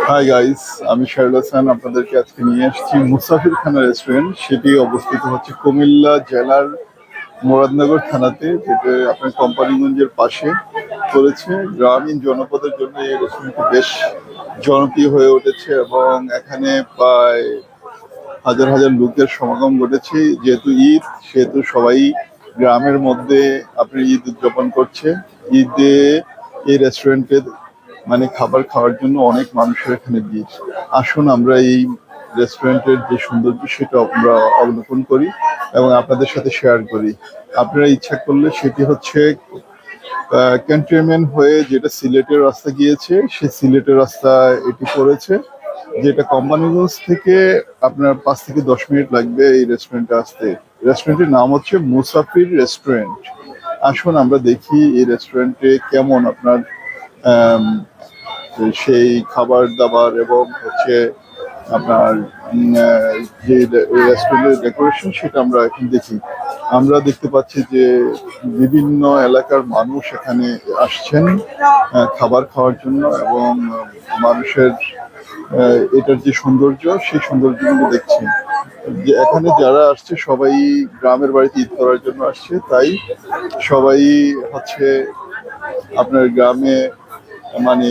Hi guys, আমি শাহরুল হাসান আপনাদেরকে আজকে নিয়ে আসছি মুসাফির খানা রেস্টুরেন্ট। সেটি অবস্থিত হচ্ছে কুমিল্লা জেলার মুরাদনগর থানাতে, যেটা আপনার কোম্পানিগঞ্জের পাশে পড়েছে। গ্রামীণ জনপদের জন্য এই রেস্টুরেন্টটি বেশ জনপ্রিয় হয়ে উঠেছে এবং এখানে প্রায় হাজার হাজার লোকের সমাগম ঘটেছে। যেহেতু ঈদ, সেহেতু সবাই গ্রামের মধ্যে আপনার ঈদ উদযাপন করছে। ঈদে এই রেস্টুরেন্টে মানে খাবার খাওয়ার জন্য অনেক মানুষের এখানে ভিড়। আসুন আমরা এই রেস্টুরেন্টের যে সৌন্দর্য সেটা আমরা অবলোকন করি এবং আপনাদের সাথে শেয়ার করি। আপনারা ইচ্ছা করলে সেটি হচ্ছে ক্যান্টনমেন্ট হয়ে যেটা সিলেটের রাস্তা গিয়েছে, সেই সিলেটের রাস্তা এটি পড়েছে, যেটা কোম্পানিগঞ্জ থেকে আপনার 5 থেকে 10 মিনিট লাগবে এই রেস্টুরেন্টে আসতে। রেস্টুরেন্টের নাম হচ্ছে মুসাফির রেস্টুরেন্ট। আসুন আমরা দেখি এই রেস্টুরেন্টে কেমন আপনার আম, সেই খাবার দাবার এবং হচ্ছে আপনার যে রেস্টুরেন্টের ডেকোরেশন সেটা আমরা এখন দেখি। আমরা দেখতে পাচ্ছি যে বিভিন্ন এলাকার মানুষ এখানে আসছেন খাবার খাওয়ার জন্য এবং মানুষের এটার যে সৌন্দর্য সেই সৌন্দর্যগুলো দেখছি। যে এখানে যারা আসছে সবাই গ্রামের বাড়িতে ঈদ করার জন্য আসছে, তাই সবাই হচ্ছে আপনার গ্রামে মানে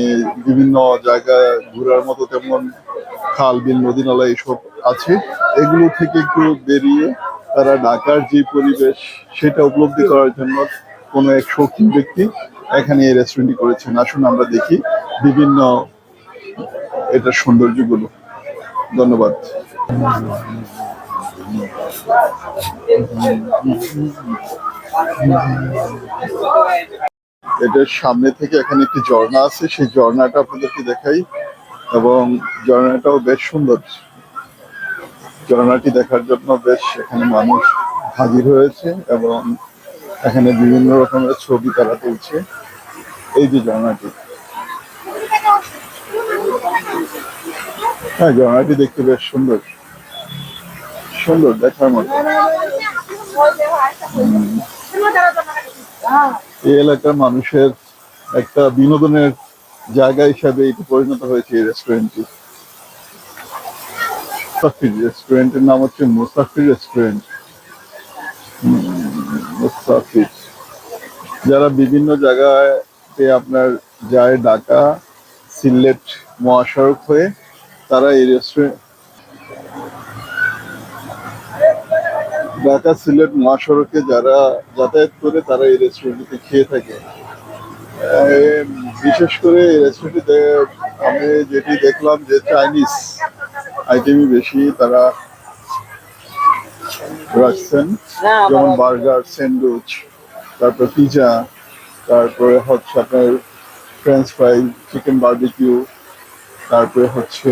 বিভিন্ন জায়গা ঘোরার মতো, তেমন খাল বিল নদী নালা এইসব আছে, এগুলো থেকে একটু বেরিয়ে তারা ঢাকার যে পরিবেশ সেটা উপলব্ধি করার জন্য কোনো এক শৌখিন ব্যক্তি এখানে এই রেস্টুরেন্টটি করেছেন। আসুন আমরা দেখি বিভিন্ন এটার সৌন্দর্যগুলো। ধন্যবাদ। এটার সামনে থেকে এখানে একটি ঝর্ণা আছে, সেই ঝর্ণাটা আপনাদেরকে দেখাই এবং ঝর্ণাটাও বেশ সুন্দর। ঝর্ণাটি দেখার জন্য বেশ এখানে মানুষ হাজির হয়েছে এবং এখানে বিভিন্ন রকমের ছবি তারা তুলছে। এই যে ঝর্ণাটি, হ্যাঁ ঝর্ণাটি দেখতে বেশ সুন্দর, সুন্দর দেখার মতো। এই এলাকার মানুষের একটা বিনোদনের জায়গা হিসাবে এটি পরিণত হয়েছে এই রেস্টুরেন্টটি। মুসাফির রেস্টুরেন্টের নাম হচ্ছে মুসাফির রেস্টুরেন্ট। মুসাফির যারা বিভিন্ন জায়গাতে আপনার যায়, ঢাকা সিলেট মহাসড়ক হয়ে, তারা এই রেস্টুরেন্ট ঢাকা সিলেট মহাসড়কে যারা যাতায়াত করে তারা এই রেস্টুরেন্টটিতে খেয়ে থাকে। বিশেষ করে এই রেস্টুরেন্টে আমি যেটি দেখলাম যে চাইনিজ আইটেমই বেশি তারা রাখছেন, যেমন বার্গার, স্যান্ডউইচ, তারপর পিজা, তারপরে হচ্ছে আপনার ফ্রেঞ্চ ফ্রাই, চিকেন বারবিকিউ, তারপরে হচ্ছে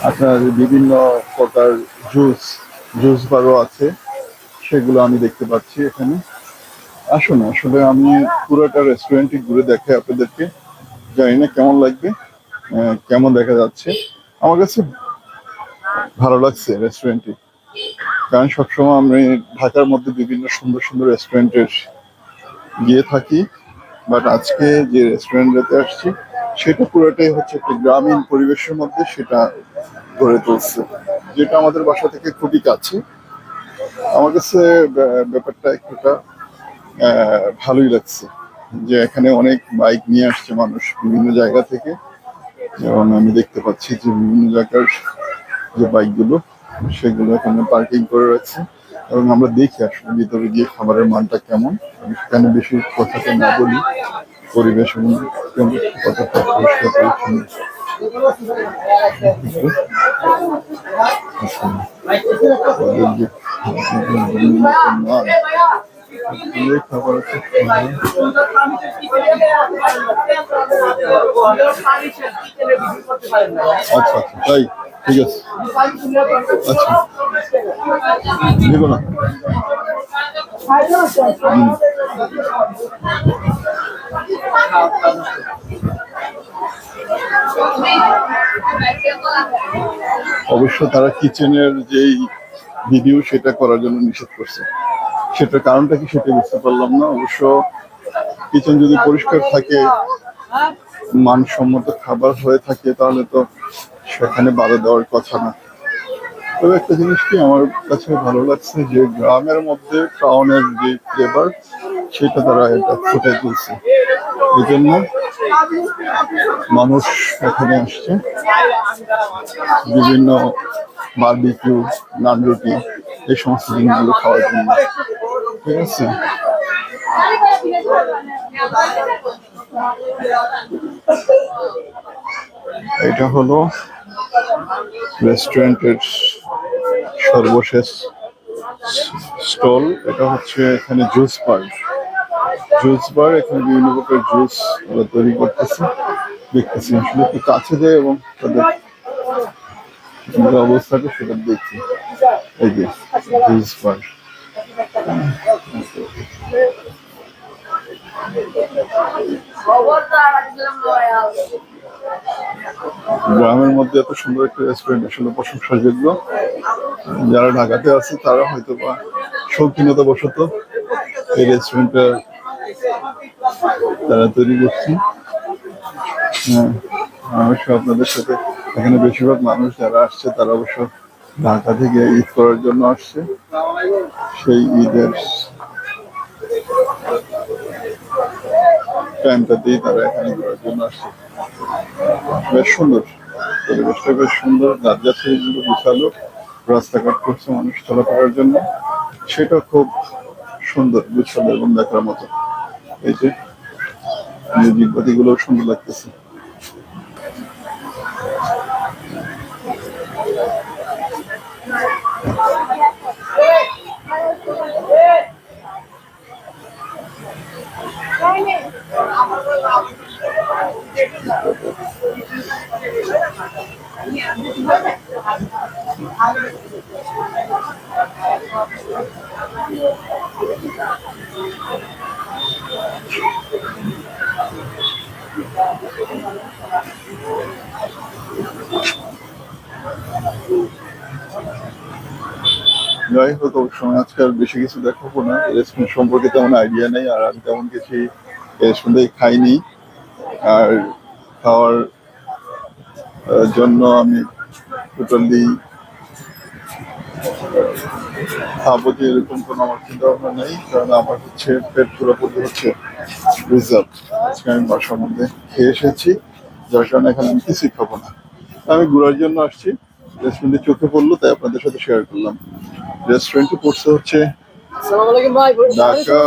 আপনার বিভিন্ন প্রকার জুস বারও আছে, সেগুলো আমি দেখতে পাচ্ছি এখানে। আসুন আসলে আমি পুরোটা রেস্টুরেন্টটি ঘুরে দেখাই আপনাদেরকে, জানি না কেমন লাগবে, কেমন দেখা যাচ্ছে। আমার কাছে ভালো লাগছে রেস্টুরেন্টটি, কারণ সবসময় আমি ঢাকার মধ্যে বিভিন্ন সুন্দর সুন্দর রেস্টুরেন্টের গিয়ে থাকি, বাট আজকে যে রেস্টুরেন্টটাতে আসছি সেটা পুরোটাই হচ্ছে একটা গ্রামীণ পরিবেশের মধ্যে সেটা গড়ে তুলছে, যেটা আমাদের বাসা থেকে খুবই কাছে। আমার কাছে ব্যাপারটা একটুটা ভালোই লাগছে যে এখানে অনেক বাইক নিয়ে আসছে মানুষ বিভিন্ন জায়গা থেকে, এবং আমি দেখতে পাচ্ছি যে বিভিন্ন জায়গার যে বাইকগুলো সেগুলো এখানে পার্কিং করে রাখছে এবং আমরা দেখি আসলে ভিতরে গিয়ে খাবারের মানটা কেমন। আমি সেখানে বেশি কথাটা না বলি, পরিবেশ এবং কথাটা পরিষ্কার পরিচ্ছন্ন। খাবার আছে। আচ্ছা আচ্ছা, তাই ঠিক আছে। আচ্ছা দেবো না। অবশ্য তারা কিচেনের যেই ভিডিও সেটা করার জন্য নিষেধ করছে, সেটার কারণটা কি সেটা বুঝতে পারলাম না। অবশ্য কিচেন যদি পরিষ্কার থাকে মানসম্মত খাবার হয়ে থাকে তাহলে তো সেখানে বাধা দেওয়ার কথা না। তবে একটা জিনিস কি আমার কাছে ভালো লাগছে যে গ্রামের মধ্যে টাউনের যে ফ্লেভার সেটা তারা এটা ফুটে তুলছে। এই জন্য মানুষ এখানে আসছে বিভিন্ন বারবিকিউ, নান রুটি এই সমস্ত জিনিসগুলো খাওয়ার জন্য। ঠিক আছে, এটা হলো রেস্টুরেন্টের সর্বশেষ স্টল। এটা হচ্ছে এখানে জুস বার। জুস বার, এখানে বিভিন্ন প্রকার জুস ওরা তৈরি করতেছে। দেখতেছি আসলে একটু কাছে যায় এবং তাদের যে অবস্থাটা সেটা দেখছি। এই যে জুস বার। গ্রামের মধ্যে এত সুন্দর একটা রেস্টুরেন্ট আসলে প্রশংসাযোগ্য। যারা ঢাকাতে আছে তারা হয়তো বা শৌখিনতা বশত এই রেস্টুরেন্টটা তারা তৈরি করছে। হ্যাঁ, অবশ্য আপনাদের সাথে এখানে বেশিরভাগ মানুষ যারা আসছে তারা অবশ্য ঢাকা থেকে ঈদ করার জন্য আসছে। সেই ঈদের টাইমটাতেই তারা এখানে ঘোরার জন্য আসছে। বেশ সুন্দর, পরিবেশটা বেশ সুন্দর, গাছগাছালিগুলো বিশালো, রাস্তাঘাট করছে মানুষ চলাফেরার জন্য, সেটা খুব সুন্দর, বিশাল এবং দেখার মতো। এই যে মিউজিক বাতিগুলো সুন্দর লাগতেছে। যাই হোক, অবশ্য আজকাল বেশি কিছু দেখাবো না, রেস্টুরেন্ট সম্পর্কে তেমন আইডিয়া নেই, আর আমি তেমন কিছু রেস্টুরেন্টে খাইনি। আর খাওয়ার জন্য আমি টোটালি খাবো যে এরকম কোনো আমার চিন্তা ভাবনা নেই, কারণ আমার হচ্ছে পেট পুরোপুরি হচ্ছে রিজার্ভ। আজকে আমি বাসার মধ্যে খেয়ে এসেছি, যার কারণে এখন আমি কিছুই খাবো না। আমি ঘোরার জন্য আসছি, রেস্টুরেন্টে চোখে পড়লো তাই আপনাদের সাথে শেয়ার করলাম। রেস্টুরেন্টে পড়ছে হচ্ছে ঢাকা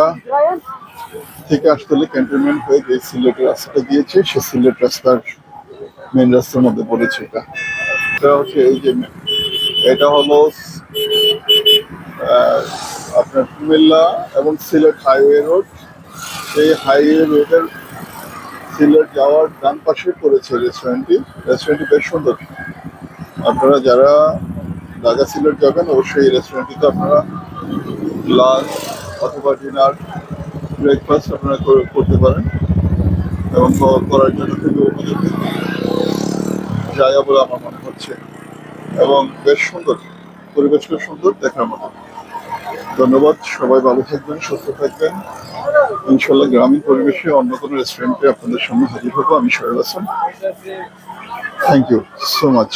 থেকে আসতে হলে ক্যান্টনমেন্ট হয়ে যে সিলেটের রাস্তাটা দিয়েছে, সে সিলেট রাস্তার মেন রাস্তার মধ্যে পড়েছে। এটা হচ্ছে এই যে এটা হলো আপনার কুমিল্লা এবং সিলেট হাইওয়ে রোড। সেই হাইওয়ে রোডের সিলেট যাওয়ার ডান পাশে পড়েছে রেস্টুরেন্টটি। রেস্টুরেন্টটি বেশ সুন্দর। আপনারা যারা ঢাকা সিলেট যাবেন অবশ্যই এই রেস্টুরেন্টটিতে আপনারা লাঞ্চ অথবা ডিনার, ব্রেকফাস্ট আপনারা করতে পারেন এবং করার জন্য খুবই উপযোগী জায়গা বলে আমার মনে হচ্ছে, এবং বেশ সুন্দর, পরিবেশটা সুন্দর, দেখার মতো। ধন্যবাদ, সবাই ভালো থাকবেন, সুস্থ থাকবেন। ইনশাল্লাহ গ্রামীণ পরিবেশে অন্য কোনো রেস্টুরেন্টে আপনাদের সামনে হাজির হবো। আমি Sohel Hasan. Thank you so much.